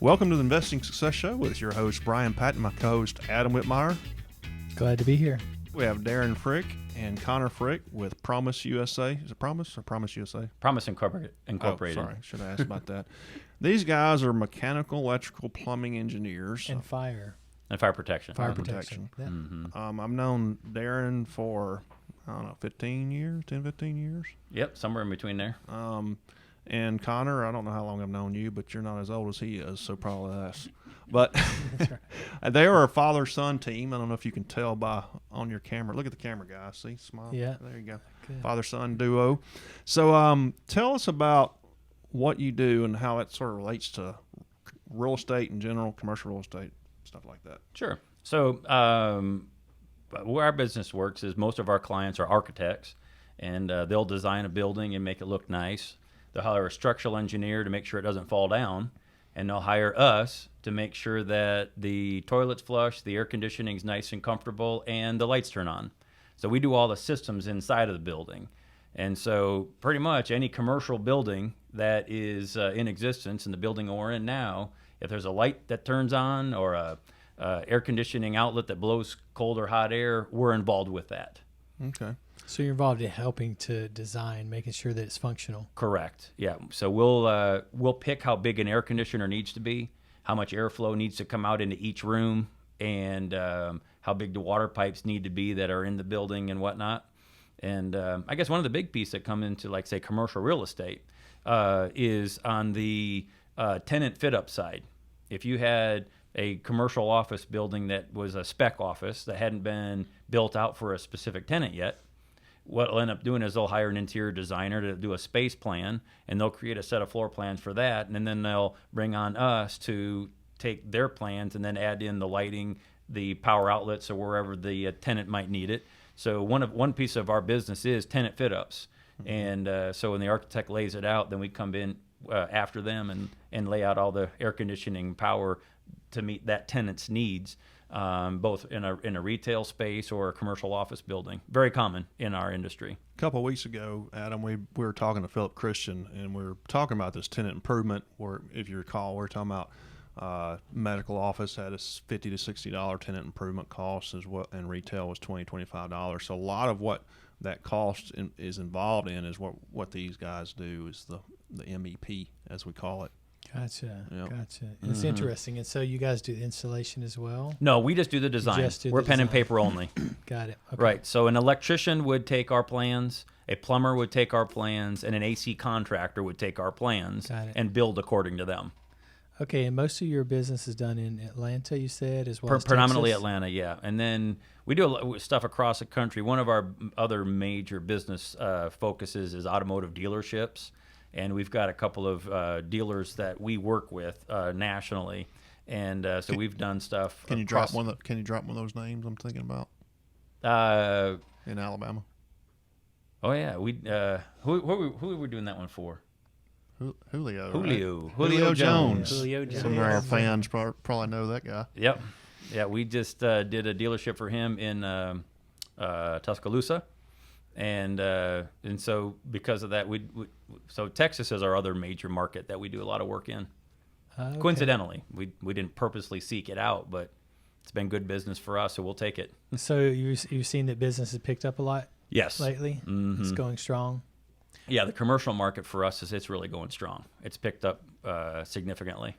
Welcome to the Investing Success Show with your host, Brian Patton, my co-host, Adam Whitmire. Glad to be here. We have Darin Frick and Connor Frick with Promus USA. Is it Promus or Promus USA? Promus Incorporated. Oh, sorry. Should have asked about that. These guys are mechanical, electrical, plumbing engineers. And fire. And fire protection. Fire protection. Yeah. Mm-hmm. I've known Darin for, 15 years. Yep, somewhere in between there. And Connor, I don't know how long I've known you, but you're not as old as he is, so probably less. But they are a father-son team. I don't know if you can tell on your camera. Look at the camera, guys. See, smile. Yeah. There you go. Good. Father-son duo. So tell us about what you do and how it sort of relates to real estate in general, commercial real estate, stuff like that. Sure. So where our business works is most of our clients are architects, and they'll design a building and make it look nice. They'll hire a structural engineer to make sure it doesn't fall down, and they'll hire us to make sure that the toilet's flush, the air conditioning's nice and comfortable, and the lights turn on. So we do all the systems inside of the building. And so pretty much any commercial building that is in existence in the building we're in now, if there's a light that turns on or a air conditioning outlet that blows cold or hot air, we're involved with that. Okay. So you're involved in helping to design, making sure that it's functional. Correct. Yeah. So we'll pick how big an air conditioner needs to be, how much airflow needs to come out into each room, and how big the water pipes need to be that are in the building and whatnot. And I guess one of the big pieces that come into, like, say, commercial real estate is on the tenant fit-up side. If you had a commercial office building that was a spec office that hadn't been built out for a specific tenant yet, what they'll end up doing is they'll hire an interior designer to do a space plan, and they'll create a set of floor plans for that, and then they'll bring on us to take their plans and then add in the lighting, the power outlets, or wherever the tenant might need it. So one piece of our business is tenant fit-ups. Mm-hmm. And so when the architect lays it out, then we come in after them and lay out all the air conditioning power to meet that tenant's needs, both in a retail space or a commercial office building. Very common in our industry. A couple of weeks ago, Adam, we were talking to Philip Christian, and we were talking about this tenant improvement, where, if you recall, we were talking about medical office had a $50 to $60 tenant improvement cost, and retail was $20, $25. So a lot of what that cost is involved in is what these guys do is the MEP, as we call it. Gotcha. Yep. Gotcha. It's interesting. And so you guys do the installation as well? No, we just do the design. We're pen and paper only. Got it. Okay. Right. So an electrician would take our plans, a plumber would take our plans, and an AC contractor would take our plans and build according to them. Okay, and most of your business is done in Atlanta, you said, as well as predominantly Texas? Atlanta, yeah. And then we do a lot of stuff across the country. One of our other major business focuses is automotive dealerships. And we've got a couple of dealers that we work with nationally, and so we've done stuff. Can you drop one of those names I'm thinking about? In Alabama. Oh yeah, who were we doing that one for? Julio Jones. Julio Jones. Some of our fans probably know that guy. Yep. Yeah, we just did a dealership for him in Tuscaloosa. And so because of that, so Texas is our other major market that we do a lot of work in. Okay. Coincidentally, we didn't purposely seek it out, but it's been good business for us, so we'll take it. So you've seen that business has picked up a lot Yes. lately? Mm-hmm. It's going strong? Yeah, the commercial market for us it's really going strong. It's picked up significantly.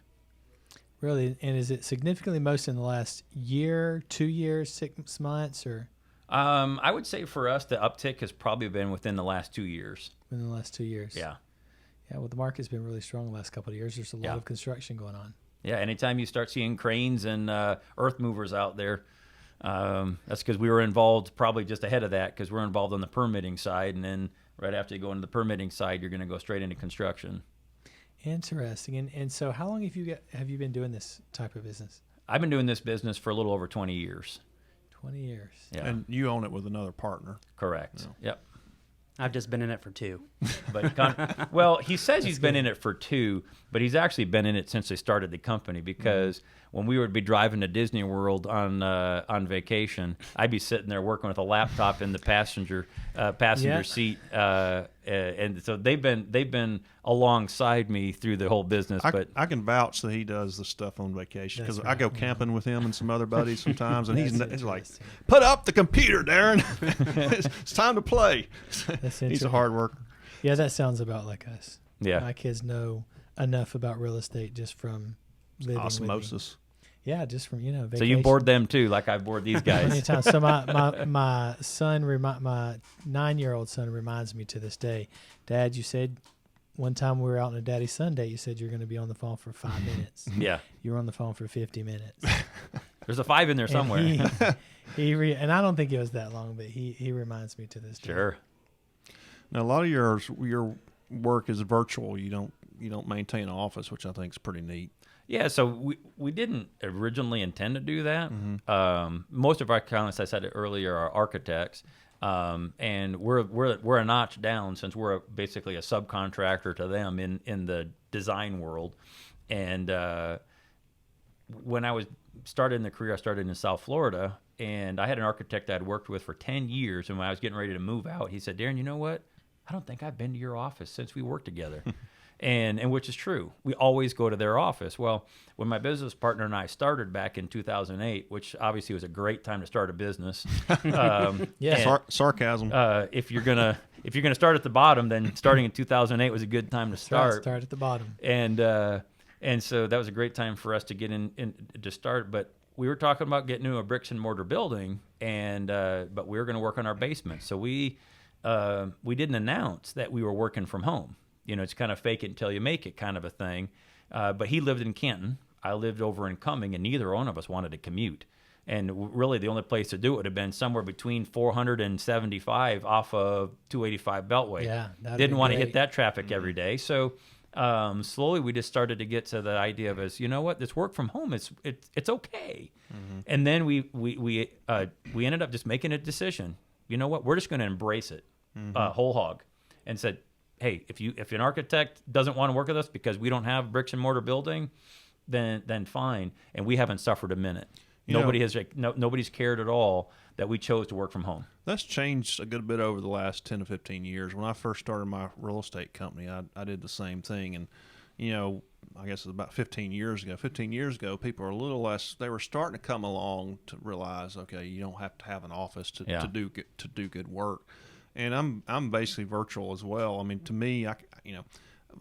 Really? And is it significantly most in the last year, 2 years, 6 months, or? I would say for us, the uptick has probably been within the last 2 years. In the last 2 years? Yeah. Yeah, well, the market's been really strong the last couple of years. There's a lot of construction going on. Yeah, anytime you start seeing cranes and earth movers out there, that's because we were involved probably just ahead of that, because we're involved on the permitting side, and then right after you go into the permitting side, you're going to go straight into construction. Interesting. And so how long have you been doing this type of business? I've been doing this business for a little over 20 years. 20 years. Yeah. And you own it with another partner. Correct. Yeah. Yep. I've just been in it for 2. But well, he says he's been in it for 2, but he's actually been in it since they started the company, because when we would be driving to Disney World on vacation, I'd be sitting there working with a laptop in the passenger seat, and so they've been alongside me through the whole business. But I can vouch that he does the stuff on vacation because That's I go right, camping with him and some other buddies sometimes, and he's like, interesting. "Put up the computer, Darin. It's time to play." That's He's a interesting. hard worker. Yeah, that sounds about like us. yeah, My kids know enough about real estate just from living with me. Osmosis. Yeah, just from vacation. so you bored them too, like I bored these Plenty guys. of times. So my son, my 9-year-old son, reminds me to this day, Dad, you said one time we were out on a Daddy Sunday, you said you're going to be on the phone for 5 minutes. Yeah, You were on the phone for 50 minutes. there's a 5 in there somewhere. And and I don't think it was that long, but he reminds me to this day. Sure. Now, a lot of your work is virtual. You don't maintain an office, which I think is pretty neat. Yeah, so we didn't originally intend to do that. Mm-hmm. Most of our clients, I said it earlier, are architects, and we're a notch down since we're basically a subcontractor to them in the design world. And when I was started in the career, I started in South Florida, and I had an architect I'd worked with for 10 years. And when I was getting ready to move out, he said, "Darin, you know what? I don't think I've been to your office since we worked together." And which is true. We always go to their office. Well, when my business partner and I started back in 2008, which obviously was a great time to start a business. Yeah. and, Sarcasm. if you're gonna start at the bottom, then starting in 2008 was a good time to start. Start at the bottom. And so that was a great time for us to get in to start. But we were talking about getting into a bricks and mortar building, and but we were going to work on our basement. So we didn't announce that we were working from home. It's kind of fake it until you make it kind of a thing. But he lived in Canton. I lived over in Cumming, and neither one of us wanted to commute. And really, the only place to do it would have been somewhere between 475 off of 285 Beltway. Yeah, that'd didn't be want to hit great. that traffic every day. So slowly, we just started to get to the idea of, you know what, this work from home it's okay. Mm-hmm. And then we ended up just making a decision. You know what, we're just going to embrace it whole hog, and said, hey, if an architect doesn't want to work with us because we don't have bricks and mortar building, then fine. And we haven't suffered a minute. Nobody's cared at all that we chose to work from home. That's changed a good bit over the last 10 to 15 years. When I first started my real estate company, I did the same thing. And, I guess it was about 15 years ago. 15 years ago, people were a little less, they were starting to come along to realize, okay, you don't have to have an office to do good work. And I'm basically virtual as well. I mean, to me,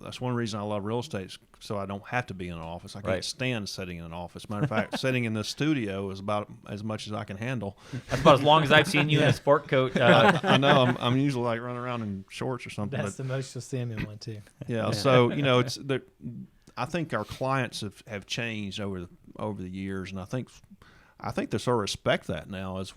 that's one reason I love real estate, so I don't have to be in an office. I can't stand sitting in an office. Matter of fact, sitting in the studio is about as much as I can handle. That's about as long as I've seen you in a sport coat. I know I'm usually like running around in shorts or something. That's the most you'll see him in one too. Yeah. So it's I think our clients have changed over the years, and I think they sort of respect that now as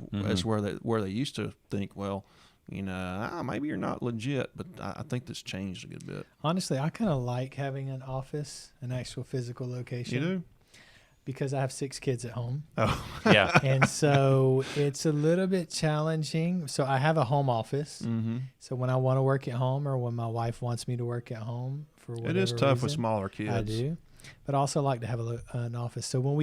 where they used to think, well, maybe you're not legit, but I think this changed a good bit. Honestly, I kind of like having an office, an actual physical location. You do? Because I have 6 kids at home. Oh, Yeah. And so it's a little bit challenging. So I have a home office. mm-hmm. So when I want to work at home or when my wife wants me to work at home for whatever It is tough with reason, smaller kids. I do. But I also like to have an office. So when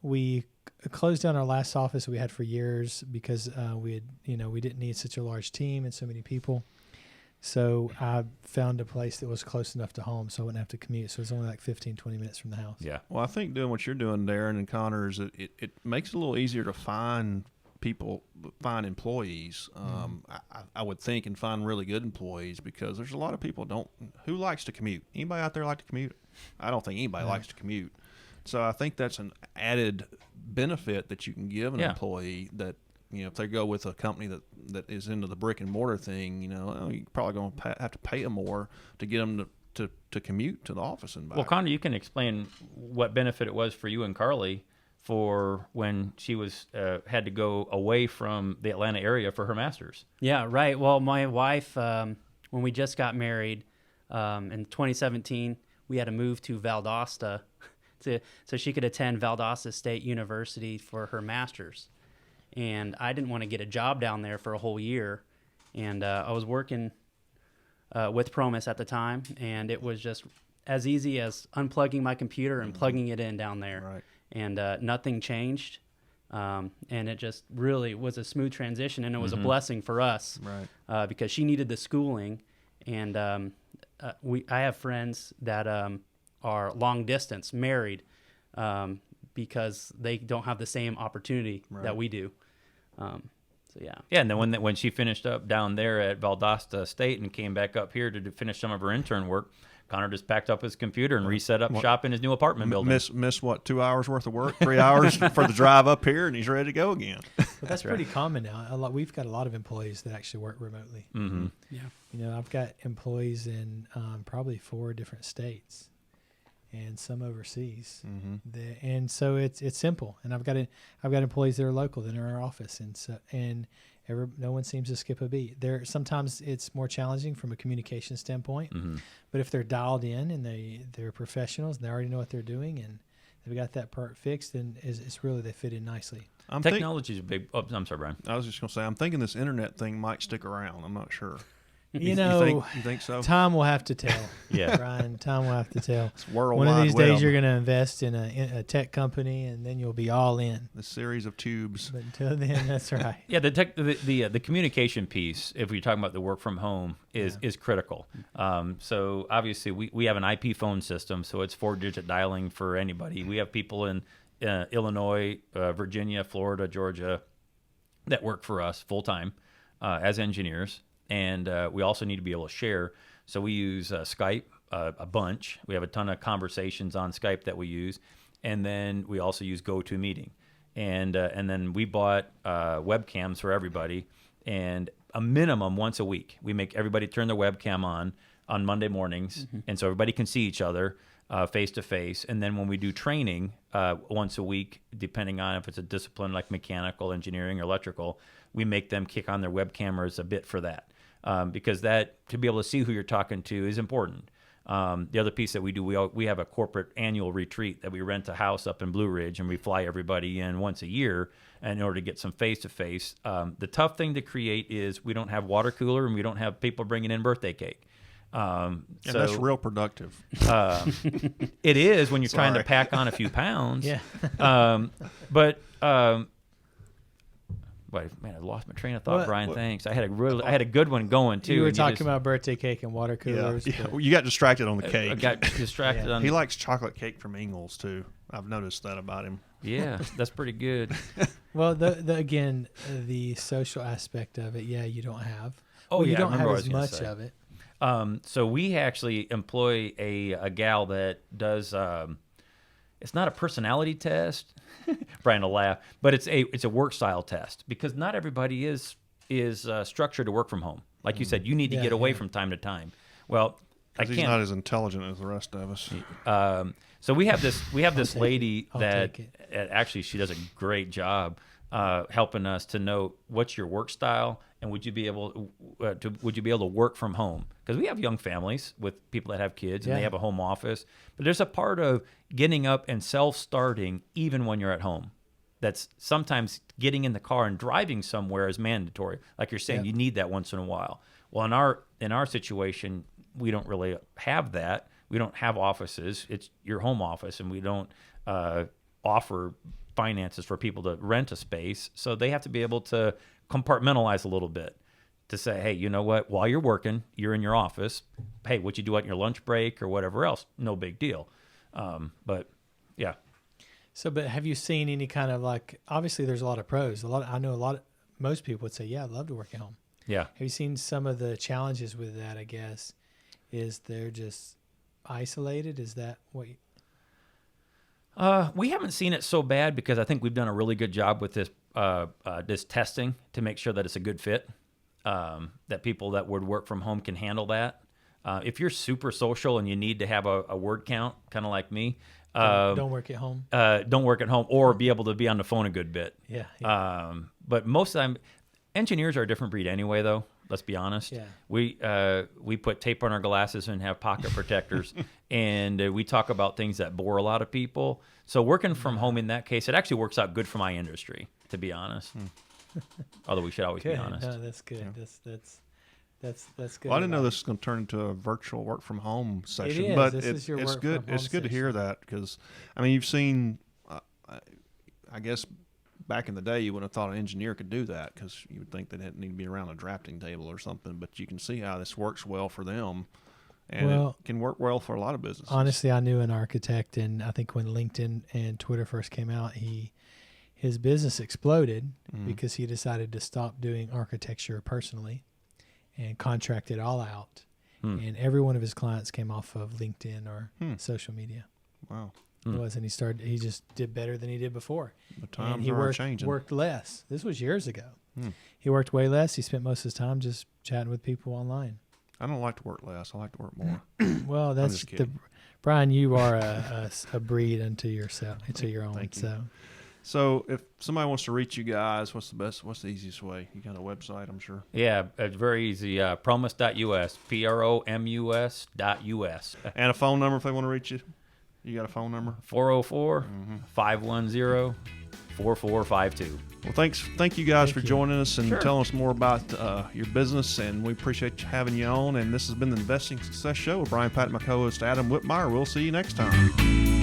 we closed down our last office we had for years because we didn't need such a large team and so many people. So I found a place that was close enough to home so I wouldn't have to commute. So it was only like 15, 20 minutes from the house. Yeah. Well, I think doing what you're doing, Darin and Connor, is it makes it a little easier to find employees. I would think, and find really good employees, because there's a lot of people who likes to commute. Anybody out there like to commute? I don't think anybody likes to commute. So I think that's an added benefit that you can give an employee, that if they go with a company that is into the brick and mortar thing, you're probably going to have to pay them more to get them to commute to the office and back. Well, Connor, you can explain what benefit it was for you and Carly for when she was had to go away from the Atlanta area for her master's. Yeah, right. Well, my wife, when we just got married in 2017, we had to move to Valdosta so she could attend Valdosta State University for her master's. And I didn't want to get a job down there for a whole year. And I was working with Promus at the time, and it was just as easy as unplugging my computer and plugging it in down there. Right. And nothing changed. And it just really was a smooth transition, and it was a blessing for us. Right. Because she needed the schooling, and I have friends that are long distance married because they don't have the same opportunity that we do. So yeah. Yeah, and then when she finished up down there at Valdosta State and came back up here to finish some of her intern work, Connor just packed up his computer and reset up shop in his new apartment building. Miss what, 2 hours worth of work, 3 hours for the drive up here, and he's ready to go again. But that's pretty common now. We've got a lot of employees that actually work remotely. Mm-hmm. Yeah. You know, I've got employees in probably 4 different states, and some overseas. And so it's simple. And I've got employees that are local that are in our office, no one seems to skip a beat. Sometimes it's more challenging from a communication standpoint, but if they're dialed in and they're professionals and they already know what they're doing and they've got that part fixed, then it's really, they fit in nicely. Technology is a big. Oh, I'm sorry, Brian. I was just going to say, I'm thinking this internet thing might stick around. I'm not sure. You think so? Time will have to tell. Yeah, Brian. Time will have to tell. It's worldwide. One of these web. days, you're going to invest in a tech company, and then you'll be all in. The series of tubes. But until then, that's right. Yeah. The communication piece, if we're talking about the work from home, is critical. So obviously, we have an IP phone system, so it's 4-digit dialing for anybody. We have people in Illinois, Virginia, Florida, Georgia that work for us full time as engineers. And we also need to be able to share. So we use Skype a bunch. We have a ton of conversations on Skype that we use. And then we also use GoToMeeting. And then we bought webcams for everybody. And a minimum once a week, we make everybody turn their webcam on Monday mornings. And so everybody can see each other face to face. And then when we do training once a week, depending on if it's a discipline like mechanical, engineering, or electrical, we make them kick on their web cameras a bit for that. Because that, to be able to see who you're talking to, is important. The other piece that we do, we have a corporate annual retreat that we rent a house up in Blue Ridge, and we fly everybody in once a year in order to get some face-to-face. The tough thing to create is we don't have water cooler, and we don't have people bringing in birthday cake. And that's real productive. It is when you're trying to pack on a few pounds. Yeah. Man, I lost my train of thought, Brian. Thanks. I had a good one going too. You were talking about birthday cake and water coolers. Yeah. Well, you got distracted on the cake. I got distracted on. He likes chocolate cake from Ingles too. I've noticed that about him. Yeah, that's pretty good. Well, again, the social aspect of it, you don't have. You don't have as much of it. So we actually employ a gal that does. It's not a personality test. Brian will laugh, but it's a work style test because not everybody is structured to work from home. Like you said, you need to get away from time to time. Well, he's not as intelligent as the rest of us. So we have this lady that actually she does a great job helping us to know what's your work style and would you be able to work from home? Because we have young families with people that have kids and they have a home office. But there's a part of getting up and self-starting even when you're at home. That's sometimes getting in the car and driving somewhere is mandatory. Like you're saying, you need that once in a while. Well, in our situation, we don't really have that. We don't have offices. It's your home office, and we don't offer finances for people to rent a space. So they have to be able to compartmentalize a little bit to say, hey, you know what? While you're working, you're in your office. Hey, what you do on your lunch break or whatever else, no big deal. But yeah. So, but have you seen any kind of obviously there's a lot of pros. Most people would say, yeah, I'd love to work at home. Yeah. Have you seen some of the challenges with that, I guess, is they're just isolated? Is that what we haven't seen it so bad because I think we've done a really good job with this testing to make sure that it's a good fit, that people that would work from home can handle that. If you're super social and you need to have a word count, kind of like me, don't work at home. Don't work at home or be able to be on the phone a good bit. Yeah. But most of the time, engineers are a different breed anyway, though. Let's be honest. Yeah. We put tape on our glasses and have pocket protectors, and we talk about things that bore a lot of people. So working from home in that case, it actually works out good for my industry, to be honest. Although we should always be honest. No, that's good. Yeah. That's good. Well, I didn't know this was going to turn into a virtual work from home session, it is. but it's good. It's good to hear that because, I mean, you've seen, I guess, back in the day, you wouldn't have thought an engineer could do that because you would think that it need to be around a drafting table or something. But you can see how this works well for them, and it can work well for a lot of businesses. Honestly, I knew an architect, and I think when LinkedIn and Twitter first came out, his business exploded because he decided to stop doing architecture personally and contract it all out. And every one of his clients came off of LinkedIn or social media. Wow. It was, and he just did better than he did before. The times and he are changing. worked less. This was years ago. He worked way less. He spent most of his time just chatting with people online. I don't like to work less. I like to work more. Well, that's Brian, you are a breed unto yourself, to your own. Thank you. So if somebody wants to reach you guys, what's the easiest way? You got a website, I'm sure. Yeah, it's very easy. Promus.us, Promus.us. And a phone number if they want to reach you. You got a phone number? 404-510-4452. Well, thank you guys for joining us and telling us more about your business, and we appreciate having you on. And this has been the Investing Success Show with Brian Patton, my co-host Adam Whitmire. We'll see you next time.